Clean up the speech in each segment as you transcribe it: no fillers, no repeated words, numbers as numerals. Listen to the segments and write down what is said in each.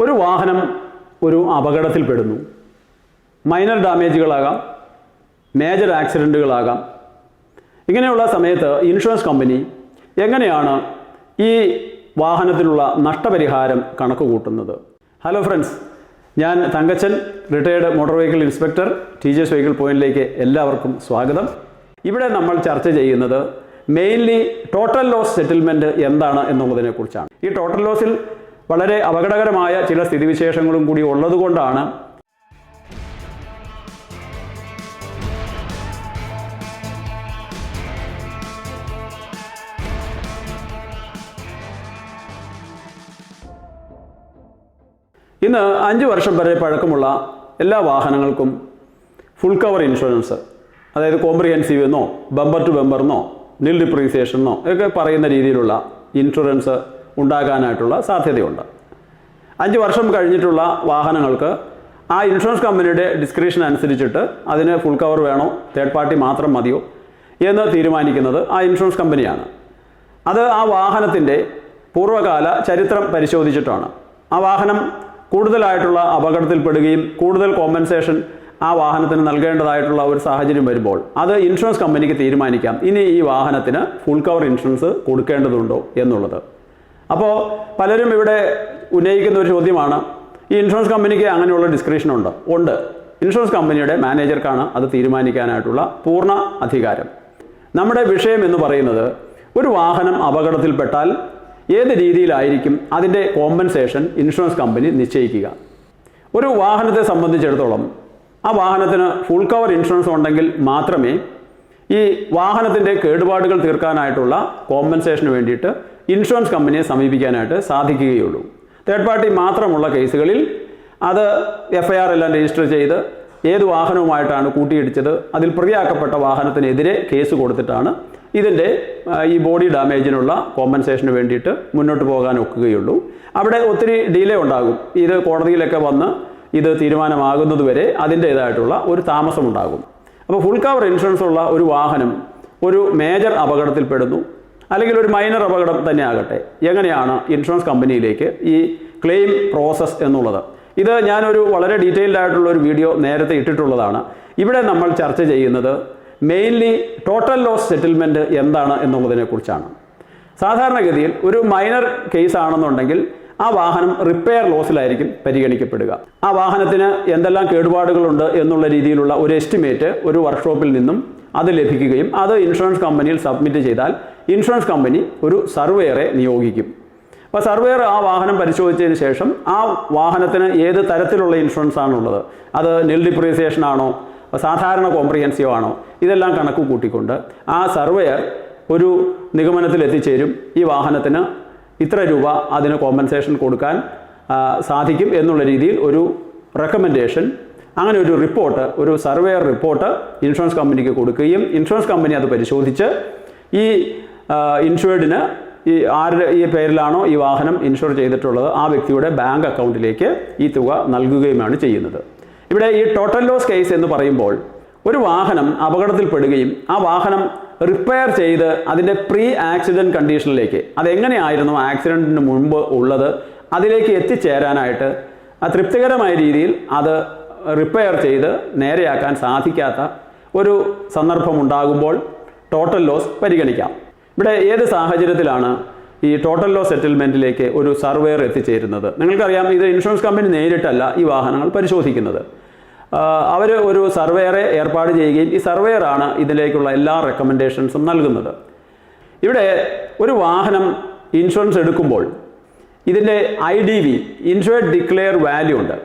ഒരു വാഹനം ഒരു അപകടത്തിൽപ്പെടുന്നു. Minor ഡാമേജുകളാകാം, major ആക്സിഡൻറ്റുകളാകാം. ഇങ്ങനെയുള്ള സമയത്ത് ഇൻഷുറൻസ് കമ്പനി എങ്ങനെയാണ് ഈ വാഹനത്തിനുള്ള നഷ്ടപരിഹാരം കണക്ക് കൂട്ടുന്നത്? ഹലോ ഫ്രണ്ട്സ്, ഞാൻ Thankachan, retired motor vehicle inspector, TGS vehicle പോയിന്റിലേക്ക് എല്ലാവർക്കും സ്വാഗതം. ഇവിടെ നമ്മൾ ചർച്ച ചെയ്യുന്നത് മെയിൻലി ടോട്ടൽ ലോസ് സെറ്റിൽമെൻറ്റ് എന്താണ് എന്നുള്ളതിനെ കുറിച്ചാണ്. ഈ ടോട്ടൽ ലോസിൽ വളരെ അപകടകരമായ ചില സ്ഥിതിവിശേഷങ്ങളും കൂടി ഉള്ളതുകൊണ്ടാണ് ഇന്ന് 5 വർഷം വരെ പഴക്കമുള്ള എല്ലാ വാഹനങ്ങൾക്കും ഫുൾ കവർ ഇൻഷുറൻസ്, അതായത് കോംപ്രിഹെൻസീവ് എന്നോ ബമ്പർ ടു ബമ്പർ എന്നോ നിൽ ഡിപ്രീസിയേഷൻ എന്നോ ഒക്കെ പറയുന്ന രീതിയിലുള്ള ഇൻഷുറൻസ് ഉണ്ടാകാനായിട്ടുള്ള സാധ്യതയുണ്ട്. 5 വർഷം കഴിഞ്ഞിട്ടുള്ള വാഹനങ്ങൾക്ക് ആ ഇൻഷുറൻസ് കമ്പനിയുടെ ഡിസ്ക്രിപ്ഷൻ അനുസരിച്ചിട്ട് അതിന് ഫുൾ കവർ വേണോ, തേർഡ് പാർട്ടി മാത്രം മതിയോ എന്ന് തീരുമാനിക്കുന്നത് ആ ഇൻഷുറൻസ് കമ്പനിയാണ്. അത് ആ വാഹനത്തിൻ്റെ പൂർവ്വകാല ചരിത്രം പരിശോധിച്ചിട്ടാണ്. ആ വാഹനം കൂടുതലായിട്ടുള്ള അപകടത്തിൽപ്പെടുകയും കൂടുതൽ കോമ്പൻസേഷൻ ആ വാഹനത്തിന് നൽകേണ്ടതായിട്ടുള്ള ഒരു സാഹചര്യം വരുമ്പോൾ അത് ഇൻഷുറൻസ് കമ്പനിക്ക് തീരുമാനിക്കാം ഇനി ഈ വാഹനത്തിന് ഫുൾ കവർ ഇൻഷുറൻസ് കൊടുക്കേണ്ടതുണ്ടോ എന്നുള്ളത്. അപ്പോൾ പലരും ഇവിടെ ഉന്നയിക്കുന്ന ഒരു ചോദ്യമാണ്, ഈ ഇൻഷുറൻസ് കമ്പനിക്ക് അങ്ങനെയുള്ള ഡിസ്ക്രിപ്ഷൻ ഉണ്ട്. ഇൻഷുറൻസ് കമ്പനിയുടെ മാനേജർക്കാണ് അത് തീരുമാനിക്കാനായിട്ടുള്ള പൂർണ്ണ അധികാരം. നമ്മുടെ വിഷയം എന്ന് പറയുന്നത് ഒരു വാഹനം അപകടത്തിൽപ്പെട്ടാൽ ഏത് രീതിയിലായിരിക്കും അതിൻ്റെ കോമ്പൻസേഷൻ ഇൻഷുറൻസ് കമ്പനി നിശ്ചയിക്കുക. ഒരു വാഹനത്തെ സംബന്ധിച്ചിടത്തോളം ആ വാഹനത്തിന് ഫുൾ കവർ ഇൻഷുറൻസ് ഉണ്ടെങ്കിൽ മാത്രമേ ഈ വാഹനത്തിൻ്റെ കേടുപാടുകൾ തീർക്കാനായിട്ടുള്ള കോമ്പൻസേഷന് വേണ്ടിയിട്ട് ഇൻഷുറൻസ് കമ്പനിയെ സമീപിക്കാനായിട്ട് സാധിക്കുകയുള്ളൂ. തേർഡ് പാർട്ടി മാത്രമുള്ള കേസുകളിൽ അത് FIR എല്ലാം രജിസ്റ്റർ ചെയ്ത് ഏത് വാഹനവുമായിട്ടാണ് കൂട്ടിയിടിച്ചത്, അതിൽ പ്രതിയാക്കപ്പെട്ട വാഹനത്തിനെതിരെ കേസ് കൊടുത്തിട്ടാണ് ഇതിൻ്റെ ഈ ബോഡി ഡാമേജിനുള്ള കോമ്പൻസേഷന് വേണ്ടിയിട്ട് മുന്നോട്ട് പോകാൻ ഒക്കുകയുള്ളൂ. അവിടെ ഒത്തിരി ഡിലേ ഉണ്ടാകും. ഇത് കോടതിയിലൊക്കെ വന്ന് ഇത് തീരുമാനമാകുന്നതുവരെ അതിൻ്റേതായിട്ടുള്ള ഒരു താമസമുണ്ടാകും. അപ്പോൾ ഫുൾ കവർ ഇൻഷുറൻസ് ഉള്ള ഒരു വാഹനം ഒരു മേജർ അപകടത്തിൽപ്പെടുന്നു, അല്ലെങ്കിൽ ഒരു മൈനർ അപകടം തന്നെ ആകട്ടെ, എങ്ങനെയാണ് ഇൻഷുറൻസ് കമ്പനിയിലേക്ക് ഈ ക്ലെയിം പ്രോസസ്സ് എന്നുള്ളത്, ഇത് ഞാനൊരു വളരെ ഡീറ്റെയിൽഡ് ആയിട്ടുള്ള ഒരു വീഡിയോ നേരത്തെ ഇട്ടിട്ടുള്ളതാണ്. ഇവിടെ നമ്മൾ ചർച്ച ചെയ്യുന്നത് മെയിൻലി ടോട്ടൽ ലോസ് സെറ്റിൽമെൻറ്റ് എന്താണ് എന്നുള്ളതിനെ കുറിച്ചാണ്. സാധാരണഗതിയിൽ ഒരു മൈനർ കേസ് ആണെന്നുണ്ടെങ്കിൽ ആ വാഹനം റിപ്പയർ ലോസിലായിരിക്കും പരിഗണിക്കപ്പെടുക. ആ വാഹനത്തിന് എന്തെല്ലാം കേടുപാടുകളുണ്ട് എന്നുള്ള രീതിയിലുള്ള ഒരു എസ്റ്റിമേറ്റ് ഒരു വർക്ക്ഷോപ്പിൽ നിന്നും അത് ലഭിക്കുകയും അത് ഇൻഷുറൻസ് കമ്പനിയിൽ സബ്മിറ്റ് ചെയ്താൽ ഇൻഷുറൻസ് കമ്പനി ഒരു സർവേയറെ നിയോഗിക്കും. അപ്പോൾ സർവേയർ ആ വാഹനം പരിശോധിച്ചതിന് ശേഷം ആ വാഹനത്തിന് ഏത് തരത്തിലുള്ള ഇൻഷുറൻസ് ആണുള്ളത്, അത് നിൽ ഡിപ്രീസിയേഷൻ ആണോ, സാധാരണ കോംപ്രിഹെൻസീവ് ആണോ, ഇതെല്ലാം കണക്ക് കൂട്ടിക്കൊണ്ട് ആ സർവേയർ ഒരു നിഗമനത്തിൽ എത്തിച്ചേരും. ഈ വാഹനത്തിന് ഇത്ര രൂപ അതിന് കോമ്പൻസേഷൻ കൊടുക്കാൻ സാധിക്കും എന്നുള്ള രീതിയിൽ ഒരു റെക്കമെൻഡേഷൻ, അങ്ങനെ ഒരു റിപ്പോർട്ട്, ഒരു സർവേയർ റിപ്പോർട്ട് ഇൻഷുറൻസ് കമ്പനിക്ക് കൊടുക്കുകയും ഇൻഷുറൻസ് കമ്പനി അത് പരിശോധിച്ച് ഈ ഇൻഷുർഡിന് ആരുടെ ഈ പേരിലാണോ ഈ വാഹനം ഇൻഷുർ ചെയ്തിട്ടുള്ളത് ആ വ്യക്തിയുടെ ബാങ്ക് അക്കൗണ്ടിലേക്ക് ഈ തുക നൽകുകയുമാണ് ചെയ്യുന്നത്. ഇവിടെ ഈ ടോട്ടൽ ലോസ് കേസ് എന്ന് പറയുമ്പോൾ ഒരു വാഹനം അപകടത്തിൽപ്പെടുകയും ആ വാഹനം റിപ്പയർ ചെയ്ത് അതിൻ്റെ പ്രീ ആക്സിഡൻറ്റ് കണ്ടീഷനിലേക്ക്, അതെങ്ങനെയായിരുന്നു ആക്സിഡൻറ്റിന് മുൻപ് ഉള്ളത്, അതിലേക്ക് എത്തിച്ചേരാനായിട്ട് തൃപ്തികരമായ രീതിയിൽ അത് റിപ്പയർ ചെയ്ത് നേരെയാക്കാൻ സാധിക്കാത്ത ഒരു സന്ദർഭമുണ്ടാകുമ്പോൾ ടോട്ടൽ ലോസ് പരിഗണിക്കാം. ഇവിടെ ഏത് സാഹചര്യത്തിലാണ് ഈ ടോട്ടൽ ലോസ് സെറ്റിൽമെൻറ്റിലേക്ക് ഒരു സർവേയർ എത്തിച്ചേരുന്നത്? നിങ്ങൾക്കറിയാം, ഇത് ഇൻഷുറൻസ് കമ്പനി നേരിട്ടല്ല ഈ വാഹനങ്ങൾ പരിശോധിക്കുന്നത്. അവർ ഒരു സർവേയറെ ഏർപ്പാട് ചെയ്യുകയും ഈ സർവേയറാണ് ഇതിലേക്കുള്ള എല്ലാ റെക്കമെൻഡേഷൻസും നൽകുന്നത്. ഇവിടെ ഒരു വാഹനം ഇൻഷുറൻസ് എടുക്കുമ്പോൾ ഇതിൻ്റെ IDV, ഇൻഷുർഡ് ഡിക്ലെയർ വാല്യൂ ഉണ്ട്.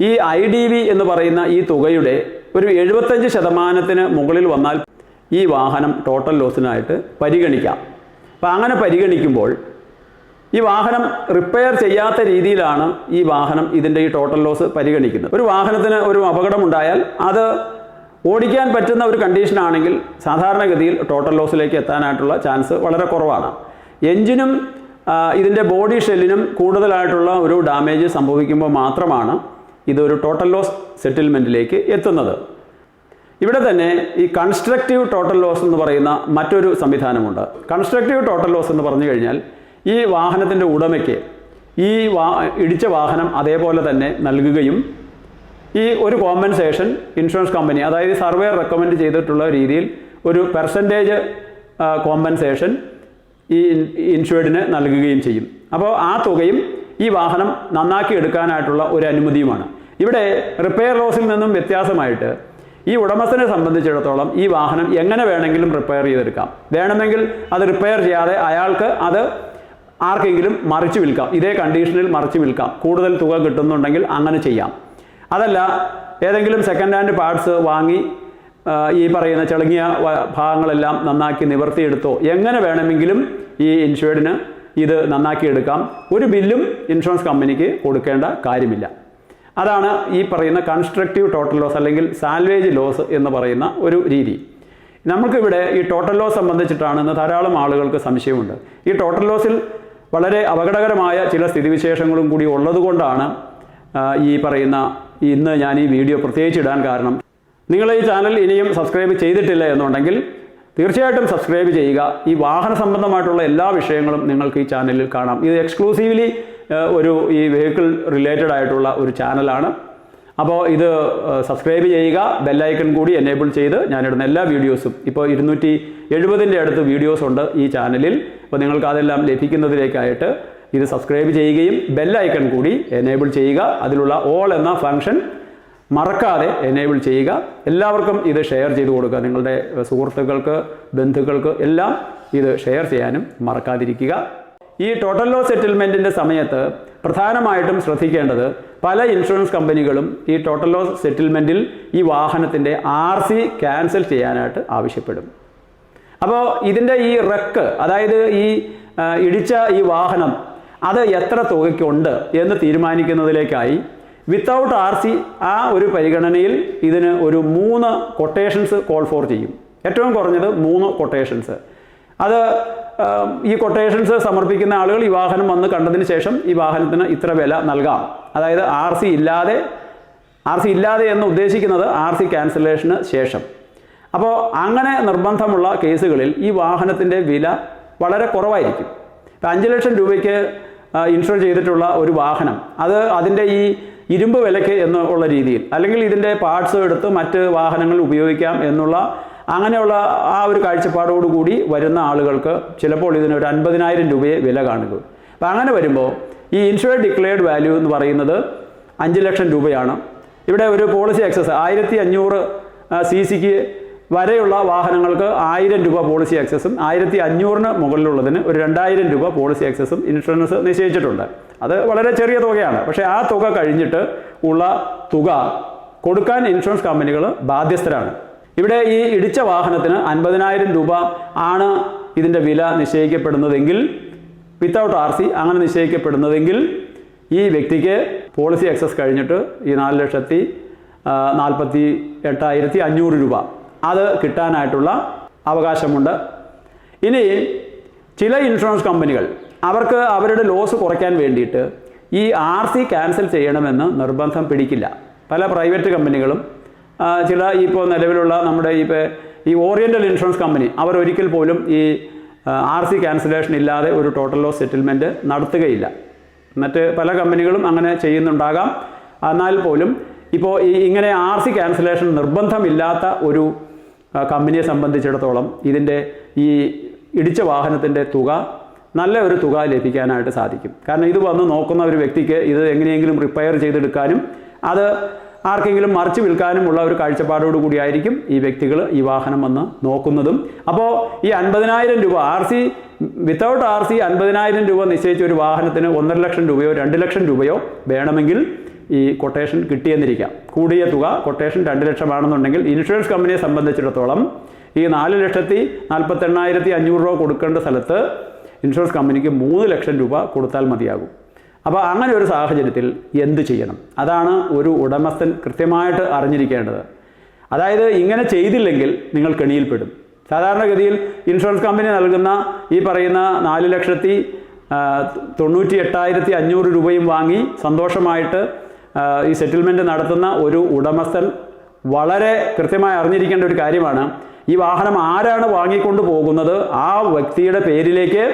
ഈ IDV എന്ന് പറയുന്ന ഈ തുകയുടെ ഒരു 75% മുകളിൽ വന്നാൽ ഈ വാഹനം ടോട്ടൽ ലോസിനായിട്ട് പരിഗണിക്കാം. അപ്പോൾ അങ്ങനെ പരിഗണിക്കുമ്പോൾ ഈ വാഹനം റിപ്പയർ ചെയ്യാത്ത രീതിയിലാണ് ഈ വാഹനം ഇതിൻ്റെ ഈ ടോട്ടൽ ലോസ് പരിഗണിക്കുന്നത്. ഒരു വാഹനത്തിന് ഒരു അപകടമുണ്ടായാൽ അത് ഓടിക്കാൻ പറ്റുന്ന ഒരു കണ്ടീഷനാണെങ്കിൽ സാധാരണഗതിയിൽ ടോട്ടൽ ലോസിലേക്ക് എത്താനായിട്ടുള്ള ചാൻസ് വളരെ കുറവാണ്. എഞ്ചിനും ഇതിൻ്റെ ബോഡി ഷെല്ലിനും കൂടുതലായിട്ടുള്ള ഒരു ഡാമേജ് സംഭവിക്കുമ്പോൾ മാത്രമാണ് ഇതൊരു ടോട്ടൽ ലോസ് സെറ്റിൽമെൻറ്റിലേക്ക് എത്തുന്നത്. ഇവിടെ തന്നെ ഈ കൺസ്ട്രക്റ്റീവ് ടോട്ടൽ ലോസ് എന്ന് പറയുന്ന മറ്റൊരു സംവിധാനമുണ്ട്. കൺസ്ട്രക്റ്റീവ് ടോട്ടൽ ലോസ് എന്ന് പറഞ്ഞു കഴിഞ്ഞാൽ ഈ വാഹനത്തിൻ്റെ ഉടമയ്ക്ക് ഈ ഇടിച്ച വാഹനം അതേപോലെ തന്നെ നൽകുകയും ഈ ഒരു കോമ്പൻസേഷൻ ഇൻഷുറൻസ് കമ്പനി, അതായത് സർവേയർ റെക്കമെൻഡ് ചെയ്തിട്ടുള്ള രീതിയിൽ ഒരു പെർസെൻറ്റേജ് കോമ്പൻസേഷൻ ഈ ഇൻഷുർഡിന് നൽകുകയും ചെയ്യും. അപ്പോൾ ആ തുകയും ഈ വാഹനം നന്നാക്കി എടുക്കാനായിട്ടുള്ള ഒരു അനുമതിയുമാണ്. ഇവിടെ റിപ്പയർ ലോസിൽ നിന്നും വ്യത്യാസമായിട്ട് ഈ ഉടമസ്ഥനെ സംബന്ധിച്ചിടത്തോളം ഈ വാഹനം എങ്ങനെ വേണമെങ്കിലും റിപ്പയർ ചെയ്തെടുക്കാം. വേണമെങ്കിൽ അത് റിപ്പയർ ചെയ്യാതെ അയാൾക്ക് അത് ആർക്കെങ്കിലും മറിച്ച് വിൽക്കാം, ഇതേ കണ്ടീഷനിൽ മറിച്ച് വിൽക്കാം. കൂടുതൽ തുക കിട്ടുന്നുണ്ടെങ്കിൽ അങ്ങനെ ചെയ്യാം. അതല്ല, ഏതെങ്കിലും സെക്കൻഡ് ഹാൻഡ് പാർട്സ് വാങ്ങി ഈ പറയുന്ന ചെളുങ്ങിയ ഭാഗങ്ങളെല്ലാം നന്നാക്കി നിവർത്തിയെടുത്തോ എങ്ങനെ വേണമെങ്കിലും ഈ ഇൻഷുർഡിന് ഇത് നന്നാക്കിയെടുക്കാം. ഒരു ബില്ലും ഇൻഷുറൻസ് കമ്പനിക്ക് കൊടുക്കേണ്ട കാര്യമില്ല. അതാണ് ഈ പറയുന്ന കൺസ്ട്രക്റ്റീവ് ടോട്ടൽ ലോസ് അല്ലെങ്കിൽ സാൽവേജ് ലോസ് എന്ന് പറയുന്ന ഒരു രീതി. നമുക്കിവിടെ ഈ ടോട്ടൽ ലോസ് സംബന്ധിച്ചിട്ടാണ് ഇന്ന് ധാരാളം ആളുകൾക്ക് സംശയമുണ്ട്. ഈ ടോട്ടൽ ലോസിൽ വളരെ അപകടകരമായ ചില സ്ഥിതിവിശേഷങ്ങളും കൂടി ഉള്ളതുകൊണ്ടാണ് ഈ പറയുന്ന ഇന്ന് ഞാൻ ഈ വീഡിയോ പ്രത്യേകിച്ച് ഇടാൻ കാരണം. നിങ്ങൾ ഈ ചാനൽ ഇനിയും സബ്സ്ക്രൈബ് ചെയ്തിട്ടില്ല എന്നുണ്ടെങ്കിൽ തീർച്ചയായിട്ടും സബ്സ്ക്രൈബ് ചെയ്യുക. ഈ വാഹന സംബന്ധമായിട്ടുള്ള എല്ലാ വിഷയങ്ങളും നിങ്ങൾക്ക് ഈ ചാനലിൽ കാണാം. ഇത് എക്സ്ക്ലൂസീവ്ലി ഈ വെഹിക്കിൾ റിലേറ്റഡ് ആയിട്ടുള്ള ഒരു ചാനലാണ്. അപ്പോൾ ഇത് സബ്സ്ക്രൈബ് ചെയ്യുക, ബെല്ലൈക്കൺ കൂടി എനേബിൾ ചെയ്ത് ഞാനിടുന്ന എല്ലാ വീഡിയോസും, ഇപ്പോൾ 270 അടുത്ത് വീഡിയോസ് ഉണ്ട് ഈ ചാനലിൽ. അപ്പോൾ നിങ്ങൾക്ക് അതെല്ലാം ലഭിക്കുന്നതിലേക്കായിട്ട് ഇത് സബ്സ്ക്രൈബ് ചെയ്യുകയും ബെല്ലൈക്കൺ കൂടി എനേബിൾ ചെയ്യുക. അതിലുള്ള ഓൾ എന്ന ഫംഗ്ഷൻ മറക്കാതെ എനേബിൾ ചെയ്യുക. എല്ലാവർക്കും ഇത് ഷെയർ ചെയ്ത് കൊടുക്കുക. നിങ്ങളുടെ സുഹൃത്തുക്കൾക്ക്, ബന്ധുക്കൾക്ക് എല്ലാം ഇത് ഷെയർ ചെയ്യാനും മറക്കാതിരിക്കുക. ഈ ടോട്ടൽ ലോസ് സെറ്റിൽമെൻറ്റിൻ്റെ സമയത്ത് പ്രധാനമായിട്ടും ശ്രദ്ധിക്കേണ്ടത്, പല ഇൻഷുറൻസ് കമ്പനികളും ഈ ടോട്ടൽ ലോസ് സെറ്റിൽമെൻറ്റിൽ ഈ വാഹനത്തിൻ്റെ RC ക്യാൻസൽ ചെയ്യാനായിട്ട് ആവശ്യപ്പെടും. അപ്പോൾ ഇതിൻ്റെ ഈ റെക്ക്, അതായത് ഈ ഇടിച്ച ഈ വാഹനം അത് എത്ര തുകയ്ക്കുണ്ട് എന്ന് തീരുമാനിക്കുന്നതിലേക്കായി വിത്തൗട്ട് RC ആ ഒരു പരിഗണനയിൽ ഇതിന് ഒരു 3 കൊട്ടേഷൻസ് കോൾ ഫോർ ചെയ്യും. ഏറ്റവും കുറഞ്ഞത് 3 കൊട്ടേഷൻസ്. അത് ഈ കൊട്ടേഷൻസ് സമർപ്പിക്കുന്ന ആളുകൾ ഈ വാഹനം വന്ന് കണ്ടതിന് ശേഷം ഈ വാഹനത്തിന് ഇത്ര വില നൽകാം. അതായത് RC ഇല്ലാതെ എന്ന് ഉദ്ദേശിക്കുന്നത് RC ക്യാൻസലേഷന് ശേഷം. അപ്പോൾ അങ്ങനെ നിർബന്ധമുള്ള കേസുകളിൽ ഈ വാഹനത്തിൻ്റെ വില വളരെ കുറവായിരിക്കും. ഇപ്പം 5 ലക്ഷം രൂപയ്ക്ക് ഇൻഷുർ ചെയ്തിട്ടുള്ള ഒരു വാഹനം അത് അതിൻ്റെ ഈ ഇരുമ്പ് വിലയ്ക്ക് എന്നുള്ള രീതിയിൽ, അല്ലെങ്കിൽ ഇതിൻ്റെ പാർട്സ് എടുത്ത് മറ്റ് വാഹനങ്ങൾ ഉപയോഗിക്കാം എന്നുള്ള അങ്ങനെയുള്ള ആ ഒരു കാഴ്ചപ്പാടോടുകൂടി വരുന്ന ആളുകൾക്ക് ചിലപ്പോൾ ഇതിനൊരു 50,000 രൂപയെ വില കാണുക. അപ്പം അങ്ങനെ വരുമ്പോൾ ഈ ഇൻഷുർഡ് ഡിക്ലെയർഡ് വാല്യൂ എന്ന് പറയുന്നത് 5 ലക്ഷം രൂപയാണ്. ഇവിടെ ഒരു പോളിസി എക്സസ് 1500 cc വരെയുള്ള വാഹനങ്ങൾക്ക് 1000 രൂപ പോളിസി എക്സസും 1500 മുകളിലുള്ളതിന് ഒരു 2000 രൂപ പോളിസി എക്സസും ഇൻഷുറൻസ് നിശ്ചയിച്ചിട്ടുണ്ട്. അത് വളരെ ചെറിയ തുകയാണ്. പക്ഷേ ആ തുക കഴിഞ്ഞിട്ട് ഉള്ള തുക കൊടുക്കാൻ ഇൻഷുറൻസ് കമ്പനികൾ ബാധ്യസ്ഥരാണ്. ഇവിടെ ഈ ഇടിച്ച വാഹനത്തിന് 50,000 രൂപ ആണ് ഇതിൻ്റെ വില നിശ്ചയിക്കപ്പെടുന്നതെങ്കിൽ, വിത്തൗട്ട് RC അങ്ങനെ നിശ്ചയിക്കപ്പെടുന്നതെങ്കിൽ ഈ വ്യക്തിക്ക് പോളിസി എക്സസ് കഴിഞ്ഞിട്ട് ഈ 4,48,500 രൂപ അത് കിട്ടാനായിട്ടുള്ള അവകാശമുണ്ട്. ഇനി ചില ഇൻഷുറൻസ് കമ്പനികൾ അവർക്ക് അവരുടെ ലോസ് കുറയ്ക്കാൻ വേണ്ടിയിട്ട് ഈ RC ക്യാൻസൽ ചെയ്യണമെന്ന് നിർബന്ധം പിടിക്കില്ല. പല പ്രൈവറ്റ് കമ്പനികളും ചില ഇപ്പോൾ നിലവിലുള്ള നമ്മുടെ ഈ ഓറിയൻ്റൽ ഇൻഷുറൻസ് കമ്പനി അവർ ഒരിക്കൽ പോലും ഈ RC ക്യാൻസലേഷൻ ഇല്ലാതെ ഒരു ടോട്ടൽ ലോസ് സെറ്റിൽമെൻറ്റ് നടത്തുകയില്ല. മറ്റ് പല കമ്പനികളും അങ്ങനെ ചെയ്യുന്നുണ്ടാകാം. എന്നാൽ പോലും ഇപ്പോൾ ഇങ്ങനെ RC ക്യാൻസലേഷൻ നിർബന്ധമില്ലാത്ത ഒരു കമ്പനിയെ സംബന്ധിച്ചിടത്തോളം ഇതിൻ്റെ ഈ ഇടിച്ച വാഹനത്തിൻ്റെ തുക നല്ല ഒരു തുക ലഭിക്കാനായിട്ട് സാധിക്കും. കാരണം ഇത് വന്ന് നോക്കുന്ന ഒരു വ്യക്തിക്ക് ഇത് എങ്ങനെയെങ്കിലും റിപ്പയർ ചെയ്തെടുക്കാനും അത് ആർക്കെങ്കിലും മറിച്ച് വിൽക്കാനുമുള്ള ഒരു കാഴ്ചപ്പാടോടു കൂടിയായിരിക്കും ഈ വ്യക്തികൾ ഈ വാഹനം വന്ന് നോക്കുന്നതും. അപ്പോൾ ഈ 50,000 രൂപ വിത്തൗട്ട് RC 50,000 രൂപ നിശ്ചയിച്ച ഒരു വാഹനത്തിന് 1.5 ലക്ഷം രൂപയോ 2 ലക്ഷം രൂപയോ വേണമെങ്കിൽ ഈ കൊട്ടേഷൻ കിട്ടിയെന്നിരിക്കാം. കൂടിയ തുക കൊട്ടേഷൻ 2 ലക്ഷമാണെന്നുണ്ടെങ്കിൽ ഇൻഷുറൻസ് കമ്പനിയെ സംബന്ധിച്ചിടത്തോളം ഈ 4,48,500 രൂപ കൊടുക്കേണ്ട സ്ഥലത്ത് ഇൻഷുറൻസ് കമ്പനിക്ക് 3 ലക്ഷം രൂപ കൊടുത്താൽ മതിയാകും. അപ്പോൾ അങ്ങനെ ഒരു സാഹചര്യത്തിൽ എന്ത് ചെയ്യണം? അതാണ് ഒരു ഉടമസ്ഥൻ കൃത്യമായിട്ട് അറിഞ്ഞിരിക്കേണ്ടത്. അതായത് ഇങ്ങനെ ചെയ്തില്ലെങ്കിൽ നിങ്ങൾ കെണിയിൽപ്പെടും. സാധാരണഗതിയിൽ ഇൻഷുറൻസ് കമ്പനി നൽകുന്ന ഈ പറയുന്ന 4,98,500 രൂപയും വാങ്ങി സന്തോഷമായിട്ട് ഈ സെറ്റിൽമെൻറ്റ് നടത്തുന്ന ഒരു ഉടമസ്ഥൻ വളരെ കൃത്യമായി അറിഞ്ഞിരിക്കേണ്ട ഒരു കാര്യമാണ്, ഈ വാഹനം ആരാണ് വാങ്ങിക്കൊണ്ട് പോകുന്നത് ആ വ്യക്തിയുടെ പേരിലേക്ക്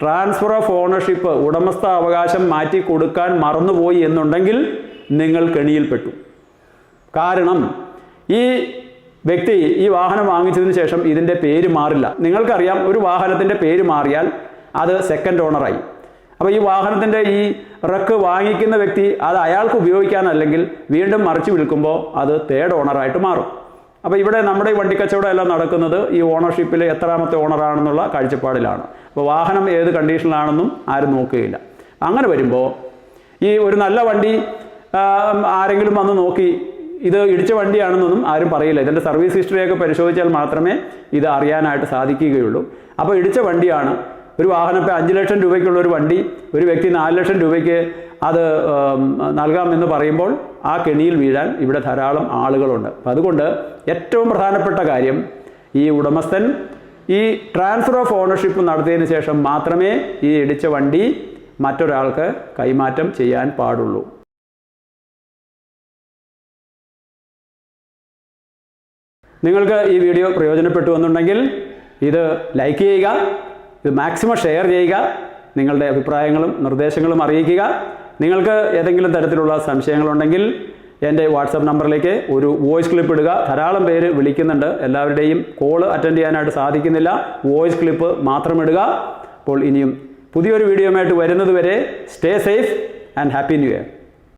ട്രാൻസ്ഫർ ഓഫ് ഓണർഷിപ്പ്, ഉടമസ്ഥ അവകാശം മാറ്റി കൊടുക്കാൻ മറന്നുപോയി എന്നുണ്ടെങ്കിൽ നിങ്ങൾ കെണിയിൽപ്പെട്ടു. കാരണം ഈ വ്യക്തി ഈ വാഹനം വാങ്ങിച്ചതിന് ശേഷം ഇതിൻ്റെ പേര് മാറില്ല. നിങ്ങൾക്കറിയാം, ഒരു വാഹനത്തിൻ്റെ പേര് മാറിയാൽ അത് സെക്കൻഡ് ഓണറായി. അപ്പോൾ ഈ വാഹനത്തിൻ്റെ ഈ റക്ക് വാങ്ങിക്കുന്ന വ്യക്തി അത് അയാൾക്ക് ഉപയോഗിക്കാനല്ലെങ്കിൽ വീണ്ടും മറിച്ച് വിൽക്കുമ്പോൾ അത് തേർഡ് ഓണറായിട്ട് മാറും. അപ്പോൾ ഇവിടെ നമ്മുടെ ഈ വണ്ടിക്കച്ചവടം എല്ലാം നടക്കുന്നത് ഈ ഓണർഷിപ്പിൽ എത്രാമത്തെ ഓണറാണെന്നുള്ള കാഴ്ചപ്പാടിലാണ്. അപ്പോൾ വാഹനം ഏത് കണ്ടീഷനിലാണെന്നും ആരും നോക്കുകയില്ല. അങ്ങനെ വരുമ്പോൾ ഈ ഒരു നല്ല വണ്ടി ആരെങ്കിലും വന്ന് നോക്കി ഇത് ഇടിച്ച വണ്ടിയാണെന്നൊന്നും ആരും പറയില്ല. ഇതിൻ്റെ സർവീസ് ഹിസ്റ്ററിയൊക്കെ പരിശോധിച്ചാൽ മാത്രമേ ഇത് അറിയാനായിട്ട് സാധിക്കുകയുള്ളൂ. അപ്പോൾ ഇടിച്ച വണ്ടിയാണ്. ഒരു വാഹനം ഇപ്പോൾ 5 ലക്ഷം രൂപയ്ക്കുള്ള ഒരു വണ്ടി ഒരു വ്യക്തി 4 ലക്ഷം രൂപയ്ക്ക് അത് നൽകാമെന്ന് പറയുമ്പോൾ ആ കെണിയിൽ വീഴാൻ ഇവിടെ ധാരാളം ആളുകളുണ്ട്. അപ്പം അതുകൊണ്ട് ഏറ്റവും പ്രധാനപ്പെട്ട കാര്യം, ഈ ഉടമസ്ഥൻ ഈ ട്രാൻസ്ഫർ ഓഫ് ഓണർഷിപ്പ് നടത്തിയതിന് ശേഷം മാത്രമേ ഈ ഇടിച്ച വണ്ടി മറ്റൊരാൾക്ക് കൈമാറ്റം ചെയ്യാൻ പാടുള്ളൂ. നിങ്ങൾക്ക് ഈ വീഡിയോ പ്രയോജനപ്പെട്ടു എന്നുണ്ടെങ്കിൽ ഇത് ലൈക്ക് ചെയ്യുക, ഇത് മാക്സിമം ഷെയർ ചെയ്യുക, നിങ്ങളുടെ അഭിപ്രായങ്ങളും നിർദ്ദേശങ്ങളും അറിയിക്കുക. നിങ്ങൾക്ക് ഏതെങ്കിലും തരത്തിലുള്ള സംശയങ്ങളുണ്ടെങ്കിൽ എൻ്റെ വാട്സപ്പ് നമ്പറിലേക്ക് ഒരു വോയിസ് ക്ലിപ്പ് ഇടുക. ധാരാളം പേര് വിളിക്കുന്നുണ്ട്, എല്ലാവരുടെയും കോള് അറ്റൻഡ് ചെയ്യാനായിട്ട് സാധിക്കുന്നില്ല. വോയിസ് ക്ലിപ്പ് മാത്രം ഇടുക. അപ്പോൾ ഇനിയും പുതിയൊരു വീഡിയോയുമായിട്ട് വരുന്നത് വരെ stay safe and happy new year.